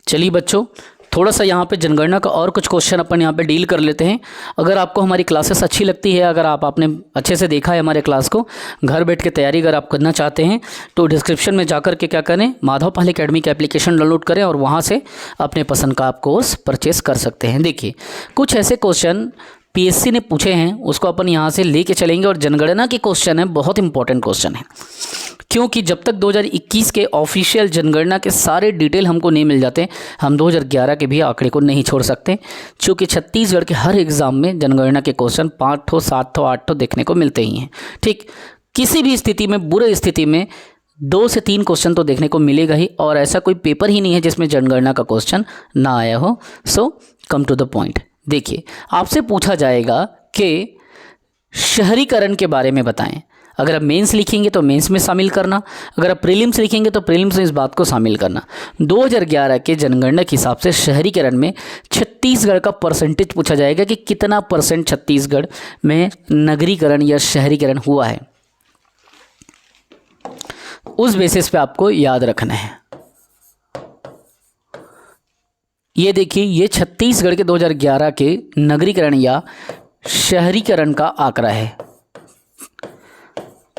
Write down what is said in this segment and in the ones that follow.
चलिए बच्चों, थोड़ा सा यहाँ पे जनगणना का और कुछ क्वेश्चन अपन यहाँ पे डील कर लेते हैं। अगर आपको हमारी क्लासेस अच्छी लगती है, अगर आपने अच्छे से देखा है हमारे क्लास को, घर बैठ के तैयारी अगर आप करना चाहते हैं तो डिस्क्रिप्शन में जाकर के क्या करें, माधव पाल एकेडमी का एप्लीकेशन डाउनलोड करें और वहाँ से अपने पसंद का आप कोर्स परचेस कर सकते हैं। देखिए, कुछ ऐसे क्वेश्चन पीएससी ने पूछे हैं, उसको अपन यहाँ से लेके चलेंगे। और जनगणना के क्वेश्चन है, बहुत इंपॉर्टेंट क्वेश्चन है, क्योंकि जब तक 2021 के ऑफिशियल जनगणना के सारे डिटेल हमको नहीं मिल जाते, हम 2011 के भी आंकड़े को नहीं छोड़ सकते। क्योंकि छत्तीसगढ़ के हर एग्ज़ाम में जनगणना के क्वेश्चन 5 ठो 7 ठो 8 ठो देखने को मिलते ही हैं। ठीक, किसी भी स्थिति में, बुरे स्थिति में 2 से 3 क्वेश्चन तो देखने को मिलेगा ही, और ऐसा कोई पेपर ही नहीं है जिसमें जनगणना का क्वेश्चन ना आया हो। सो कम टू द पॉइंट। देखिए, आपसे पूछा जाएगा कि शहरीकरण के बारे में बताएं। अगर आप मेंस लिखेंगे तो मेंस में शामिल करना, अगर आप प्रीलिम्स लिखेंगे तो प्रीलिम्स में इस बात को शामिल करना। 2011 के जनगणना के हिसाब से शहरीकरण में छत्तीसगढ़ का परसेंटेज पूछा जाएगा कि कितना परसेंट छत्तीसगढ़ में नगरीकरण या शहरीकरण हुआ है। उस बेसिस पे आपको याद रखना है। ये देखिए, ये छत्तीसगढ़ के 2011 के नगरीकरण या शहरीकरण का आंकड़ा है।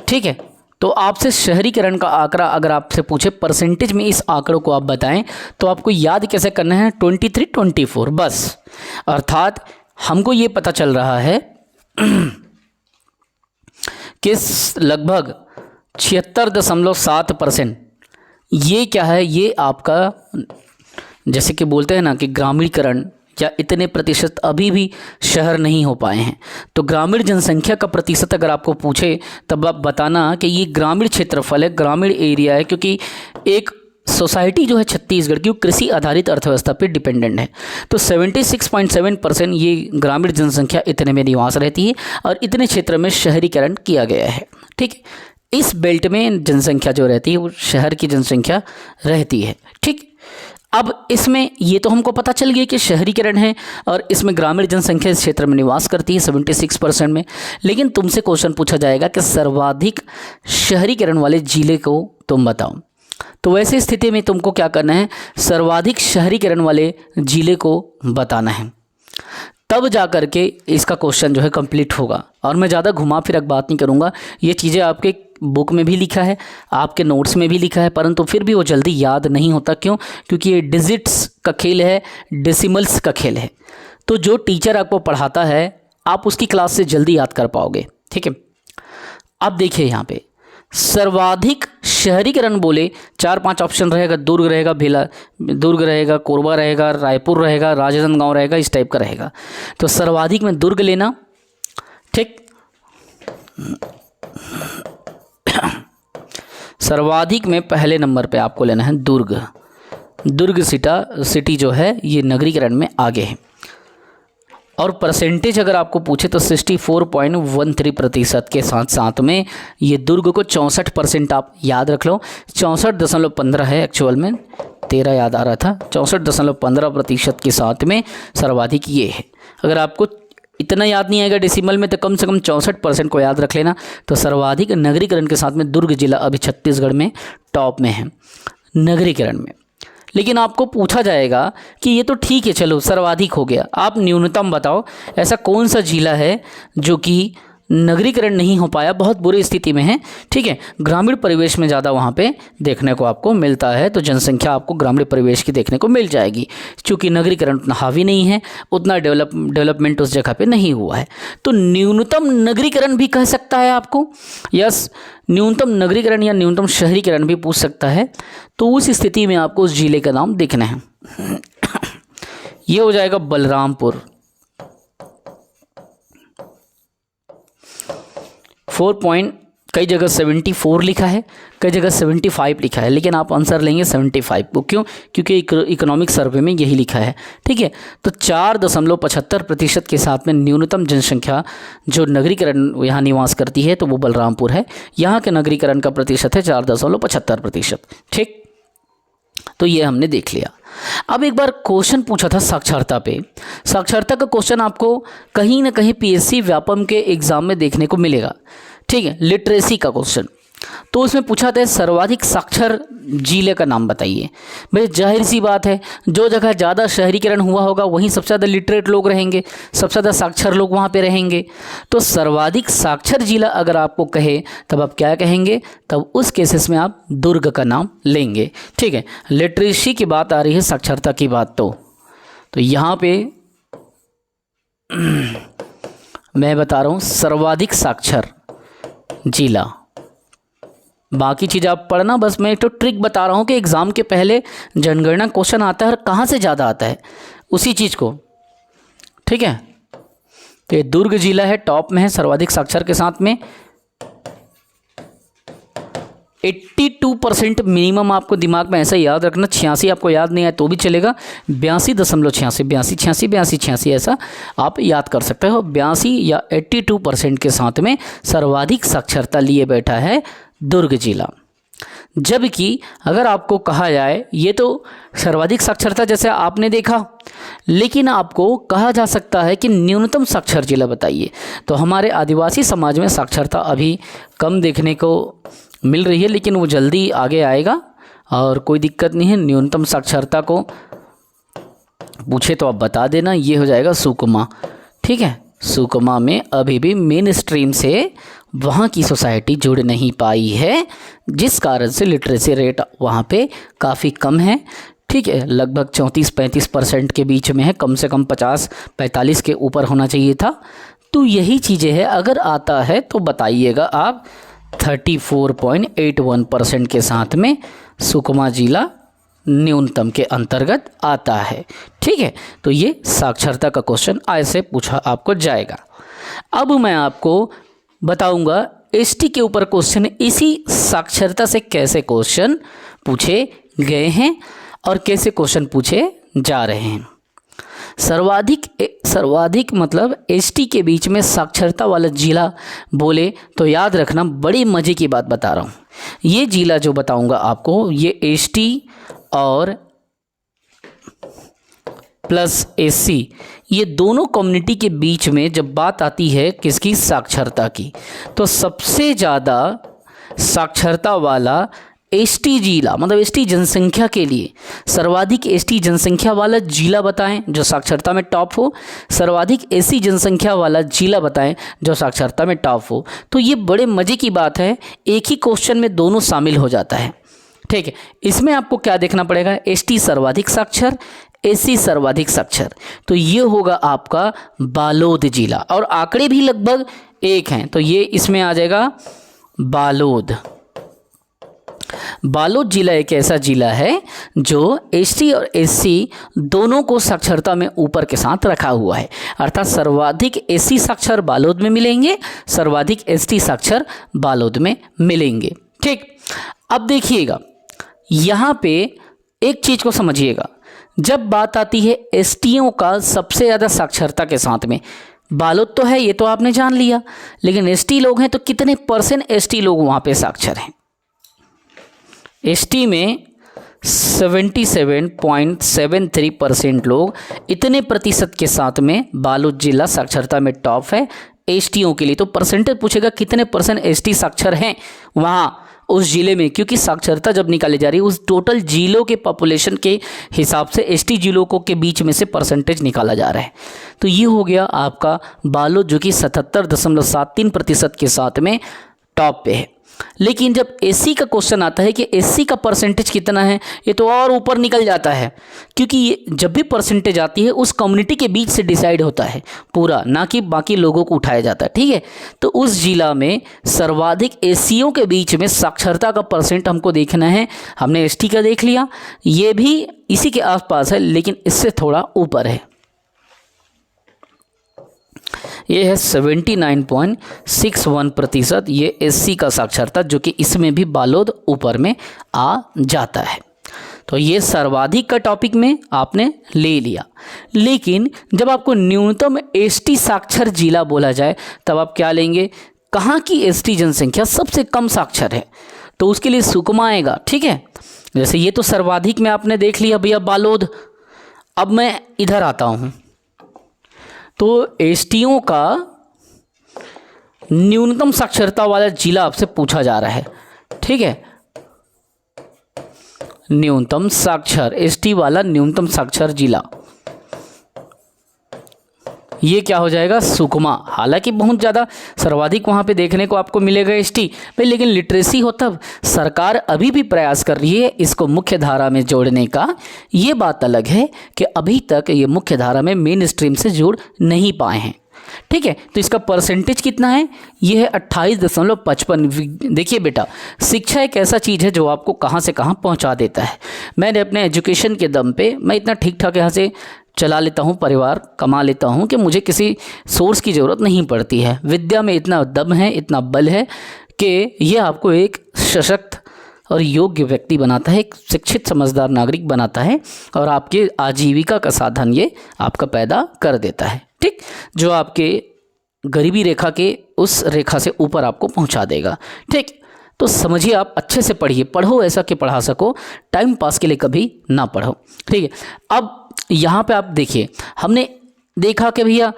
ठीक है, तो आपसे शहरीकरण का आंकड़ा अगर आपसे पूछे परसेंटेज में इस आंकड़ों को आप बताएं, तो आपको याद कैसे करना है, 23, 24 बस। अर्थात हमको ये पता चल रहा है कि लगभग 76.7% ये क्या है, ये आपका जैसे कि बोलते हैं ना कि ग्रामीणकरण या इतने प्रतिशत अभी भी शहर नहीं हो पाए हैं। तो ग्रामीण जनसंख्या का प्रतिशत अगर आपको पूछे तब आप बताना कि ये ग्रामीण क्षेत्रफल है, ग्रामीण एरिया है, क्योंकि एक सोसाइटी जो है छत्तीसगढ़ की वो कृषि आधारित अर्थव्यवस्था पे डिपेंडेंट है। तो 76.7% ये ग्रामीण जनसंख्या इतने में निवास रहती है और इतने क्षेत्र में शहरीकरण किया गया है। ठीक है, इस बेल्ट में जनसंख्या जो रहती है वो शहर की जनसंख्या रहती है। ठीक, अब इसमें ये तो हमको पता चल गया कि शहरीकरण है और इसमें ग्रामीण जनसंख्या इस क्षेत्र में निवास करती है 76% में। लेकिन तुमसे क्वेश्चन पूछा जाएगा कि सर्वाधिक शहरीकरण वाले जिले को तुम बताओ। तो वैसे स्थिति में तुमको क्या करना है, सर्वाधिक शहरीकरण वाले जिले को बताना है, तब जा कर के इसका क्वेश्चन जो है कंप्लीट होगा। और मैं ज़्यादा घुमा फिरक बात नहीं करूँगा, ये चीज़ें आपके बुक में भी लिखा है, आपके नोट्स में भी लिखा है, परंतु फिर भी वो जल्दी याद नहीं होता। क्यों? क्योंकि ये डिजिट्स का खेल है, डेसिमल्स का खेल है। तो जो टीचर आपको पढ़ाता है आप उसकी क्लास से जल्दी याद कर पाओगे। ठीक है, अब देखिए यहाँ पे सर्वाधिक शहरीकरण बोले 4-5 ऑप्शन रहेगा, दुर्ग रहेगा, दुर्ग रहेगा, कोरबा रहेगा, रायपुर रहेगा, राजनांदगांव रहेगा, इस टाइप का रहेगा। तो सर्वाधिक में दुर्ग लेना। ठीक, सर्वाधिक में पहले नंबर पे आपको लेना है दुर्ग। दुर्ग सिटी जो है ये नगरीकरण में आगे है। और परसेंटेज अगर आपको पूछे तो 64.13% के साथ साथ में ये दुर्ग को 64% आप याद रख लो। 64.15 है एक्चुअल में, 13 याद आ रहा था। 64.15% के साथ में सर्वाधिक ये है। अगर आपको इतना याद नहीं आएगा डेसिमल में तो कम से कम 64% को याद रख लेना। तो सर्वाधिक नगरीकरण के साथ में दुर्ग जिला अभी छत्तीसगढ़ में टॉप में है नगरीकरण में। लेकिन आपको पूछा जाएगा कि ये तो ठीक है, चलो सर्वाधिक हो गया, आप न्यूनतम बताओ ऐसा कौन सा जिला है जो कि नगरीकरण नहीं हो पाया, बहुत बुरी स्थिति में है। ठीक है, ग्रामीण परिवेश में ज़्यादा वहाँ पे देखने को आपको मिलता है। तो जनसंख्या आपको ग्रामीण परिवेश की देखने को मिल जाएगी, क्योंकि नगरीकरण उतना हावी नहीं है, उतना डेवलपमेंट उस जगह पे नहीं हुआ है। तो न्यूनतम नगरीकरण भी कह सकता है आपको, यस, न्यूनतम नगरीकरण या न्यूनतम शहरीकरण भी पूछ सकता है। तो उस स्थिति में आपको उस जिले का नाम देखना है। ये हो जाएगा बलरामपुर। 4 कई जगह 74 लिखा है, कई जगह 75 लिखा है, लेकिन आप आंसर लेंगे 75 को। क्यों? क्योंकि इकोनॉमिक सर्वे में यही लिखा है। ठीक है, तो 4.75% के साथ में न्यूनतम जनसंख्या जो नगरीकरण यहाँ निवास करती है तो वो बलरामपुर है। यहाँ के नगरीकरण का प्रतिशत है 4.75%। ठीक, तो ये हमने देख लिया। अब एक बार क्वेश्चन पूछा था साक्षरता पे। साक्षरता का क्वेश्चन आपको कहीं ना कहीं पीएससी व्यापम के एग्जाम में देखने को मिलेगा। ठीक है, लिटरेसी का क्वेश्चन। तो उसमें पूछा था सर्वाधिक साक्षर जिले का नाम बताइए। भाई जाहिर सी बात है, जो जगह ज़्यादा शहरीकरण हुआ होगा वहीं सबसे ज़्यादा लिटरेट लोग रहेंगे, सबसे ज़्यादा साक्षर लोग वहाँ पे रहेंगे। तो सर्वाधिक साक्षर जिला अगर आपको कहे तब आप क्या कहेंगे, तब उस केसेस में आप दुर्ग का नाम लेंगे। ठीक है, लिटरेसी की बात आ रही है, साक्षरता की बात तो यहाँ पे मैं बता रहा हूँ सर्वाधिक साक्षर जिला। बाकी चीज़ आप पढ़ना, बस मैं एक तो ट्रिक बता रहा हूँ कि एग्ज़ाम के पहले जनगणना क्वेश्चन आता है और कहाँ से ज़्यादा आता है उसी चीज़ को। ठीक है, तो ये दुर्ग जिला है, टॉप में है सर्वाधिक साक्षर के साथ में। 82% मिनिमम आपको दिमाग में ऐसा याद रखना, 86 आपको याद नहीं आए तो भी चलेगा, 82.86 ऐसा आप याद कर सकते हो। 82 या 82% के साथ में सर्वाधिक साक्षरता लिए बैठा है दुर्ग जिला। जबकि अगर आपको कहा जाए, ये तो सर्वाधिक साक्षरता जैसे आपने देखा, लेकिन आपको कहा जा सकता है कि न्यूनतम साक्षर जिला बताइए, तो हमारे आदिवासी समाज में साक्षरता अभी कम देखने को मिल रही है, लेकिन वो जल्दी आगे आएगा और कोई दिक्कत नहीं है। न्यूनतम साक्षरता को पूछे तो आप बता देना, ये हो जाएगा सुकमा। ठीक है, सुकमा में अभी भी मेन स्ट्रीम से वहाँ की सोसाइटी जुड़ नहीं पाई है, जिस कारण से लिटरेसी रेट वहाँ पे काफ़ी कम है। ठीक है, लगभग 34-35% के बीच में है, कम से कम 50-45 के ऊपर होना चाहिए था। तो यही चीज़ें हैं, अगर आता है तो बताइएगा आप। 34.81% के साथ में सुकमा जिला न्यूनतम के अंतर्गत आता है। ठीक है, तो ये साक्षरता का क्वेश्चन ऐसे पूछा आपको जाएगा। अब मैं आपको बताऊंगा एसटी के ऊपर क्वेश्चन, इसी साक्षरता से कैसे क्वेश्चन पूछे गए हैं और कैसे क्वेश्चन पूछे जा रहे हैं। सर्वाधिक मतलब एसटी के बीच में साक्षरता वाला जिला बोले तो याद रखना, बड़ी मज़े की बात बता रहा हूँ। ये जिला जो बताऊंगा आपको, ये एसटी और प्लस एससी, ये दोनों कम्युनिटी के बीच में जब बात आती है किसकी, साक्षरता की, तो सबसे ज़्यादा साक्षरता वाला एसटी जिला, मतलब एसटी जनसंख्या के लिए सर्वाधिक एसटी जनसंख्या वाला जिला बताएं जो साक्षरता में टॉप हो, सर्वाधिक एससी जनसंख्या वाला जिला बताएं जो साक्षरता में टॉप हो। तो ये बड़े मज़े की बात है, एक ही क्वेश्चन में दोनों शामिल हो जाता है। ठीक है, इसमें आपको क्या देखना पड़ेगा, एसटी सर्वाधिक साक्षर, एससी सर्वाधिक साक्षर, तो ये होगा आपका बालोद जिला, और आंकड़े भी लगभग एक हैं, तो ये इसमें आ जाएगा बालोद। बालोद जिला एक ऐसा जिला है जो एसटी और एससी दोनों को साक्षरता में ऊपर के साथ रखा हुआ है, अर्थात सर्वाधिक एससी साक्षर बालोद में मिलेंगे, सर्वाधिक एसटी साक्षर बालोद में मिलेंगे। ठीक, अब देखिएगा यहाँ पे एक चीज़ को समझिएगा, जब बात आती है एसटीओ का सबसे ज़्यादा साक्षरता के साथ में, बालोद तो है ये तो आपने जान लिया, लेकिन एसटी लोग हैं तो कितने % एसटी लोग वहाँ पे साक्षर हैं। एसटी में 77.73% लोग, इतने प्रतिशत के साथ में बालोद जिला साक्षरता में टॉप है एसटीओ के लिए। तो परसेंटेज पूछेगा कितने % एसटी साक्षर हैं वहाँ उस जिले में, क्योंकि साक्षरता जब निकाली जा रही है उस टोटल जिलों के पॉपुलेशन के हिसाब से एसटी जिलों को के बीच में से परसेंटेज निकाला जा रहा है। तो ये हो गया आपका बालोद, जो कि 77.73% के साथ में टॉप पे है। लेकिन जब एससी का क्वेश्चन आता है कि एससी का परसेंटेज कितना है, ये तो और ऊपर निकल जाता है, क्योंकि ये जब भी परसेंटेज आती है उस कम्युनिटी के बीच से डिसाइड होता है पूरा, ना कि बाकी लोगों को उठाया जाता है। ठीक है, तो उस जिला में सर्वाधिक एससीओं के बीच में साक्षरता का परसेंट हमको देखना है। हमने एसटी का देख लिया, ये भी इसी के आसपास है लेकिन इससे थोड़ा ऊपर है, ये है 79.61%, ये एससी का साक्षरता, जो कि इसमें भी बालोद ऊपर में आ जाता है। तो ये सर्वाधिक का टॉपिक में आपने ले लिया। लेकिन जब आपको न्यूनतम एसटी साक्षर जिला बोला जाए तब आप क्या लेंगे, कहाँ की एसटी जनसंख्या सबसे कम साक्षर है, तो उसके लिए सुकमा आएगा। ठीक है, जैसे ये तो सर्वाधिक में आपने देख लिया भैया बालोद। अब मैं इधर आता हूँ, तो एसटीओ का न्यूनतम साक्षरता वाला जिला आपसे पूछा जा रहा है। ठीक है, न्यूनतम साक्षर, एसटी वाला न्यूनतम साक्षर जिला, ये क्या हो जाएगा, सुकमा। हालांकि बहुत ज़्यादा सर्वाधिक वहाँ पे देखने को आपको मिलेगा एसटी भाई, लेकिन लिटरेसी हो तब। सरकार अभी भी प्रयास कर रही है इसको मुख्य धारा में जोड़ने का। ये बात अलग है कि अभी तक ये मुख्य धारा में मेन स्ट्रीम से जोड़ नहीं पाए हैं। ठीक है, तो इसका परसेंटेज कितना है, ये है 28.55। देखिए बेटा, शिक्षा एक ऐसा चीज़ है जो आपको कहाँ से कहाँ पहुँचा देता है। मैंने अपने एजुकेशन के दम पे मैं इतना ठीक ठाक यहाँ से चला लेता हूँ, परिवार कमा लेता हूँ कि मुझे किसी सोर्स की ज़रूरत नहीं पड़ती है। विद्या में इतना दम है, इतना बल है कि ये आपको एक सशक्त और योग्य व्यक्ति बनाता है, एक शिक्षित समझदार नागरिक बनाता है और आपके आजीविका का साधन ये आपका पैदा कर देता है। ठीक, जो आपके गरीबी रेखा के उस रेखा से ऊपर आपको पहुंचा देगा। ठीक, तो समझिए, आप अच्छे से पढ़िए, पढ़ो ऐसा कि पढ़ा सको, टाइम पास के लिए कभी ना पढ़ो। ठीक है, अब यहाँ पे आप देखिए, हमने देखा कि भैया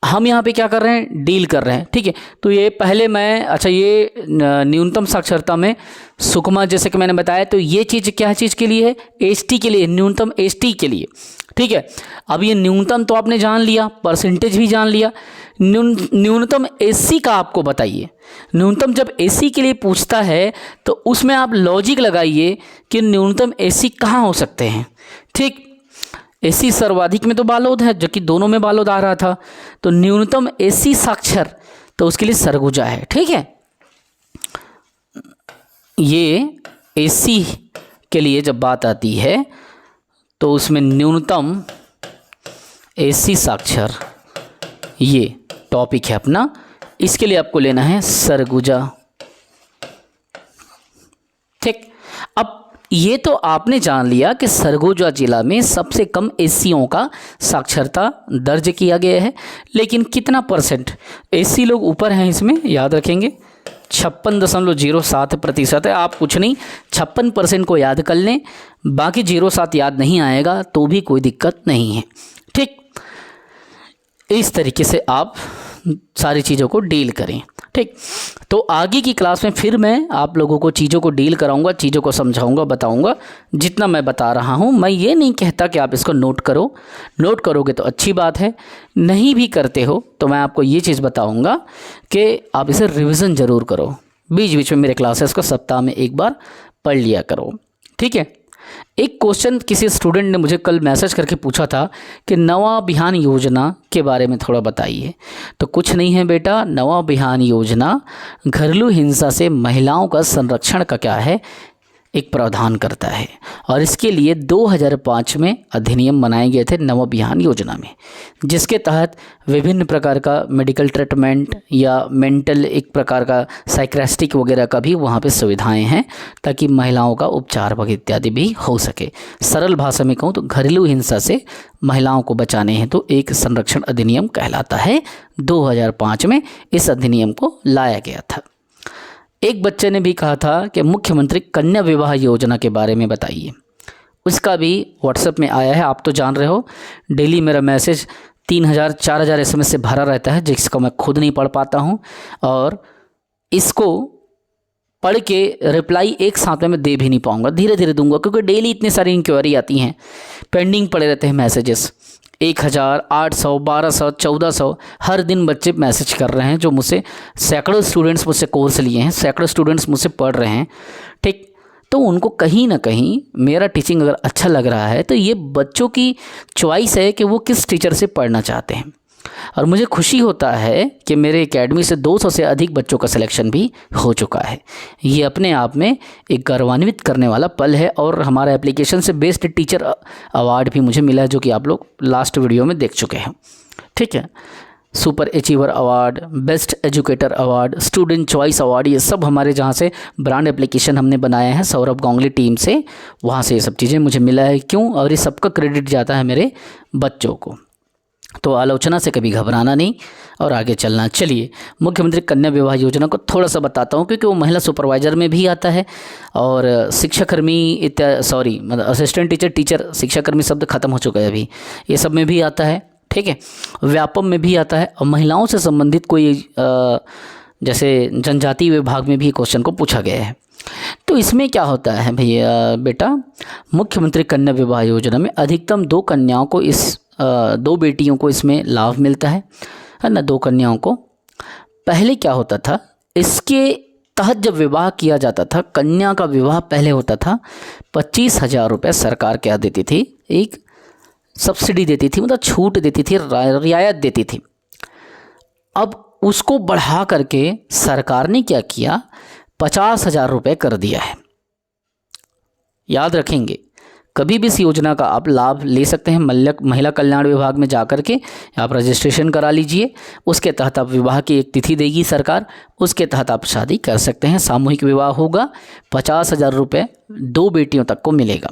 हम यहाँ पे क्या कर रहे हैं, डील कर रहे हैं। ठीक है, तो ये पहले मैं, अच्छा ये न्यूनतम साक्षरता में सुकमा, जैसे कि मैंने बताया, तो ये चीज़ क्या चीज़ के लिए है, एसटी के लिए, न्यूनतम एसटी के लिए। ठीक है, अब ये न्यूनतम तो आपने जान लिया, परसेंटेज भी जान लिया, न्यूनतम एससी का आपको बताइए। न्यूनतम जब एससी के लिए पूछता है तो उसमें आप लॉजिक लगाइए कि न्यूनतम एससी कहाँ हो सकते हैं। ठीक, एससी सर्वाधिक में तो बालोद है, जो कि दोनों में बालोद आ रहा था, तो न्यूनतम एससी साक्षर तो उसके लिए सरगुजा है। ठीक है, ये एससी के लिए जब बात आती है तो उसमें न्यूनतम एससी साक्षर ये टॉपिक है अपना, इसके लिए आपको लेना है सरगुजा। ठीक, अब ये तो आपने जान लिया कि सरगुजा जिला में सबसे कम एससीओं का साक्षरता दर्ज किया गया है, लेकिन कितना परसेंट एससी लोग ऊपर हैं इसमें, याद रखेंगे 56.07% है। आप कुछ नहीं, 56% को याद कर लें, बाकी 07 याद नहीं आएगा तो भी कोई दिक्कत नहीं है। ठीक, इस तरीके से आप सारी चीज़ों को डील करें। ठीक, तो आगे की क्लास में फिर मैं आप लोगों को चीज़ों को डील कराऊंगा, चीज़ों को समझाऊंगा, बताऊंगा जितना मैं बता रहा हूं। मैं ये नहीं कहता कि आप इसको नोट करो, नोट करोगे तो अच्छी बात है, नहीं भी करते हो तो मैं आपको ये चीज़ बताऊंगा कि आप इसे रिवीजन ज़रूर करो। बीच बीच में मेरे क्लासेस को सप्ताह में एक बार पढ़ लिया करो। ठीक है, एक क्वेश्चन किसी स्टूडेंट ने मुझे कल मैसेज करके पूछा था कि नवा बिहान योजना के बारे में थोड़ा बताइए। तो कुछ नहीं है बेटा, नवा बिहान योजना घरेलू हिंसा से महिलाओं का संरक्षण का क्या है, एक प्रावधान करता है और इसके लिए 2005 में अधिनियम बनाए गए थे नवा बिहान योजना में, जिसके तहत विभिन्न प्रकार का मेडिकल ट्रीटमेंट या मेंटल एक प्रकार का साइक्रेस्टिक वगैरह का भी वहाँ पे सुविधाएं हैं, ताकि महिलाओं का उपचार वगैरह इत्यादि भी हो सके। सरल भाषा में कहूँ तो घरेलू हिंसा से महिलाओं को बचाने हेतु तो एक संरक्षण अधिनियम कहलाता है। 2005 में इस अधिनियम को लाया गया था। एक बच्चे ने भी कहा था कि मुख्यमंत्री कन्या विवाह योजना के बारे में बताइए, उसका भी व्हाट्सएप में आया है। आप तो जान रहे हो, डेली मेरा मैसेज 3000-4000 SMS से भरा रहता है, जिसको मैं खुद नहीं पढ़ पाता हूँ और इसको पढ़ के रिप्लाई एक साथ में मैं दे भी नहीं पाऊँगा, धीरे धीरे दूंगा, क्योंकि डेली इतनी सारी इंक्वायरी आती हैं, पेंडिंग पड़े रहते हैं मैसेजेस। 1000, 800, 1200, 1400 हर दिन बच्चे मैसेज कर रहे हैं, जो मुझसे सैकड़ों स्टूडेंट्स मुझसे कोर्स लिए हैं, सैकड़ों स्टूडेंट्स मुझसे पढ़ रहे हैं। ठीक, तो उनको कहीं ना कहीं मेरा टीचिंग अगर अच्छा लग रहा है तो ये बच्चों की चॉइस है कि वो किस टीचर से पढ़ना चाहते हैं। और मुझे खुशी होता है कि मेरे एकेडमी से 200 से अधिक बच्चों का सिलेक्शन भी हो चुका है। ये अपने आप में एक गौरवान्वित करने वाला पल है। और हमारा एप्लीकेशन से बेस्ट टीचर अवार्ड भी मुझे मिला है, जो कि आप लोग लास्ट वीडियो में देख चुके हैं। ठीक है, super achiever award, best educator award, student choice award, ये सब हमारे जहाँ से ब्रांड एप्लीकेशन हमने बनाया है सौरभ गांगुली टीम से, वहाँ से ये सब चीज़ें मुझे मिला है। क्यों? और ये सबका क्रेडिट जाता है मेरे बच्चों को। तो आलोचना से कभी घबराना नहीं और आगे चलना। चलिए, मुख्यमंत्री कन्या विवाह योजना को थोड़ा सा बताता हूँ, क्योंकि वो महिला सुपरवाइजर में भी आता है और शिक्षाकर्मी मतलब असिस्टेंट टीचर, टीचर शिक्षाकर्मी शब्द खत्म हो चुका है अभी, ये सब में भी आता है। ठीक है, व्यापम में भी आता है। और महिलाओं से संबंधित कोई जैसे जनजाति विभाग में भी क्वेश्चन को पूछा गया है। तो इसमें क्या होता है भैया बेटा, मुख्यमंत्री कन्या विवाह योजना में अधिकतम 2 कन्याओं को 2 बेटियों को इसमें लाभ मिलता है ना, 2 कन्याओं को। पहले क्या होता था, इसके तहत जब विवाह किया जाता था, कन्या का विवाह पहले होता था, 25,000 रुपये सरकार क्या देती थी, एक सब्सिडी देती थी, मतलब छूट देती थी, रियायत देती थी। अब उसको बढ़ा करके सरकार ने क्या किया, 50,000 रुपये कर दिया है। याद रखेंगे, कभी भी इस योजना का आप लाभ ले सकते हैं। महिला कल्याण विभाग में जाकर के आप रजिस्ट्रेशन करा लीजिए, उसके तहत आप विवाह की एक तिथि देगी सरकार, उसके तहत आप शादी कर सकते हैं। सामूहिक विवाह होगा, 50,000 रुपये 2 बेटियों तक को मिलेगा।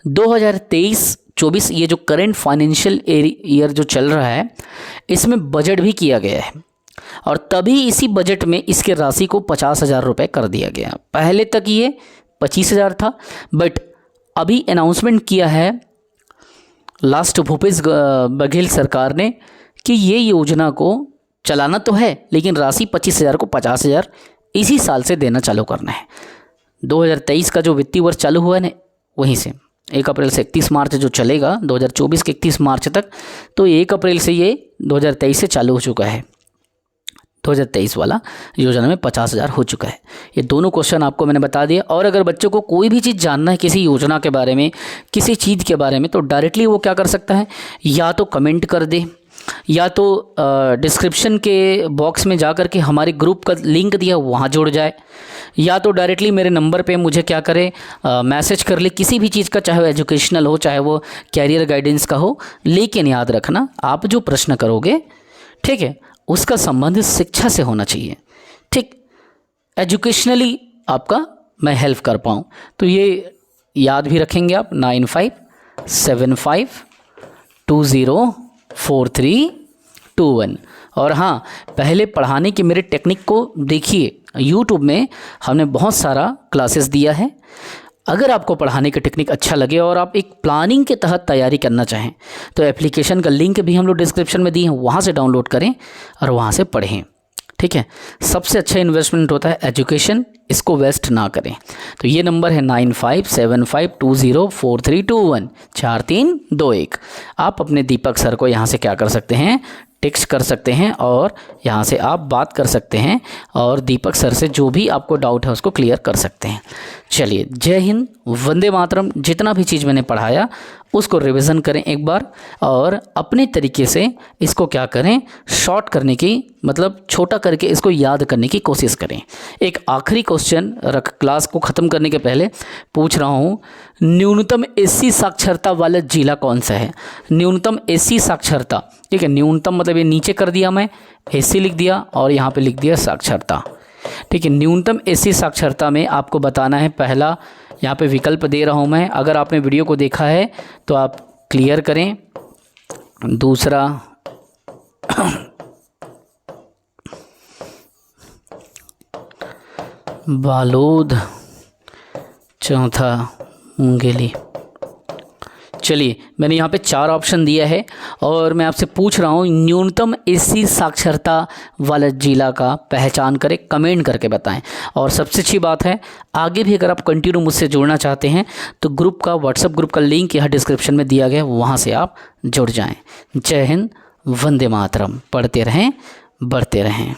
2023-24 ये जो करेंट फाइनेंशियल ईयर जो चल रहा है, इसमें बजट भी किया गया है और तभी इसी बजट में इसके राशि को 50,000 रुपये कर दिया गया। पहले तक ये 25,000 था, बट अभी अनाउंसमेंट किया है लास्ट भूपेश बघेल सरकार ने कि ये योजना को चलाना तो है, लेकिन राशि 25,000 को 50,000 इसी साल से देना चालू करना है। 2023 का जो वित्तीय वर्ष चालू हुआ है ना, वहीं से 1 अप्रैल से 31 मार्च जो चलेगा, 2024 के 31 मार्च तक, तो 1 अप्रैल से ये 2023 से चालू हो चुका है। 2023 वाला योजना में 50,000 हो चुका है। ये दोनों क्वेश्चन आपको मैंने बता दिया। और अगर बच्चों को कोई भी चीज़ जानना है किसी योजना के बारे में, किसी चीज़ के बारे में, तो डायरेक्टली वो क्या कर सकता है, या तो कमेंट कर दे, या तो डिस्क्रिप्शन के बॉक्स में जा कर के हमारे ग्रुप का लिंक दिया वहाँ जुड़ जाए, या तो डायरेक्टली मेरे नंबर पे मुझे क्या करे, मैसेज कर ले, किसी भी चीज़ का, चाहे वो एजुकेशनल हो, चाहे वो कैरियर गाइडेंस का हो। लेकिन याद रखना, आप जो प्रश्न करोगे, ठीक है, उसका संबंध शिक्षा से होना चाहिए। ठीक, एजुकेशनली आपका मैं हेल्प कर पाऊँ, तो ये याद भी रखेंगे आप, 9575204321। और हाँ, पहले पढ़ाने की मेरे टेक्निक को देखिए, यूट्यूब में हमने बहुत सारा क्लासेस दिया है। अगर आपको पढ़ाने की टेक्निक अच्छा लगे और आप एक प्लानिंग के तहत तैयारी करना चाहें, तो एप्लीकेशन का लिंक भी हम लोग डिस्क्रिप्शन में दिए हैं, वहाँ से डाउनलोड करें और वहाँ से पढ़ें। ठीक है, सबसे अच्छा इन्वेस्टमेंट होता है एजुकेशन, इसको वेस्ट ना करें। तो ये नंबर है 9575204321 4321। आप अपने दीपक सर को यहाँ से क्या कर सकते हैं, टेक्स्ट कर सकते हैं और यहाँ से आप बात कर सकते हैं और दीपक सर से जो भी आपको डाउट है उसको क्लियर कर सकते हैं। चलिए, जय हिंद, वंदे मातरम। जितना भी चीज़ मैंने पढ़ाया उसको रिवीजन करें एक बार और अपने तरीके से इसको क्या करें, शॉर्ट करने की, मतलब छोटा करके इसको याद करने की कोशिश करें। एक आखिरी क्वेश्चन क्लास को ख़त्म करने के पहले पूछ रहा हूँ, न्यूनतम एससी साक्षरता वाला जिला कौन सा है? न्यूनतम एससी साक्षरता, ठीक है, न्यूनतम मतलब ये नीचे कर दिया मैं, एससी लिख दिया और यहाँ पे लिख दिया साक्षरता। ठीक है, न्यूनतम एससी साक्षरता में आपको बताना है, पहला यहाँ पे विकल्प दे रहा हूँ मैं, अगर आपने वीडियो को देखा है तो आप क्लियर करें। दूसरा बालोद, चौथा मुंगेली। चलिए, मैंने यहाँ पे 4 ऑप्शन दिया है और मैं आपसे पूछ रहा हूँ, न्यूनतम एससी साक्षरता वाला जिला का पहचान करें, कमेंट करके बताएं। और सबसे अच्छी बात है, आगे भी अगर आप कंटिन्यू मुझसे जुड़ना चाहते हैं तो ग्रुप का, व्हाट्सएप ग्रुप का लिंक यहाँ डिस्क्रिप्शन में दिया गया है, वहाँ से आप जुड़ जाएँ। जय हिंद, वंदे मातरम। पढ़ते रहें, बढ़ते रहें।